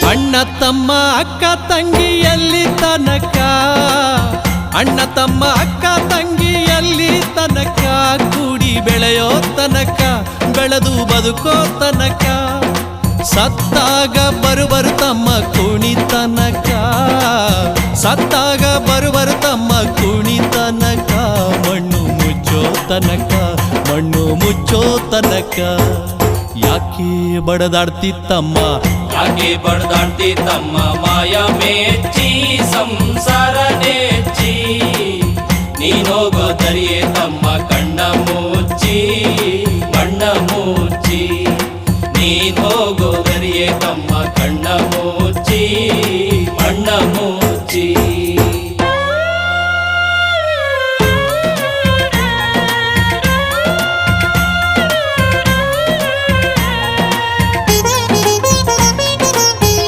ಅಣ್ಣ ತಮ್ಮ ಅಕ್ಕ ತಂಗಿಯಲ್ಲಿ ತನಕ, ಅಣ್ಣ ತಮ್ಮ ಅಕ್ಕ ತಂಗಿಯಲ್ಲಿ ತನಕ, ಕೂಡಿ ಬೆಳೆಯೋ ತನಕ, ಬೆಳೆದು ಬದುಕೋ ತನಕ, ಸತ್ತಾಗ ಬರುವರು ತಮ್ಮ ಕುಣಿತನಕ, ಸತ್ತಾಗ ಬರುವರು ತಮ್ಮ ಕುಣಿತನಕ, ಮಣ್ಣು ಮುಚ್ಚೋ ತನಕ, ಮಣ್ಣು ಮುಚ್ಚೋ ತನಕ. ಯಾಕೆ ಬಡದಾಡ್ತಿತ್ತಮ್ಮ, ಯಾಕೆ ಬಡದಾಡ್ತಿತ್ತಮ್ಮ, ಮಾಯ ಮೆಚ್ಚಿ ಸಂಸಾರ ನೆಚ್ಚಿ, ನೀನೋಗೋ ದರಿಯೇ ತಮ್ಮ ಕಣ್ಣ ಮುಚ್ಚಿ, ಮಣ್ಣ ಮುಚ್ಚಿ, ನೀನ್ ಹೋಗೋ ದರಿಯೇ ತಮ್ಮ ಕಣ್ಣ ಮುಚ್ಚಿ, ಮಣ್ಣ ಮುಚ್ಚಿ.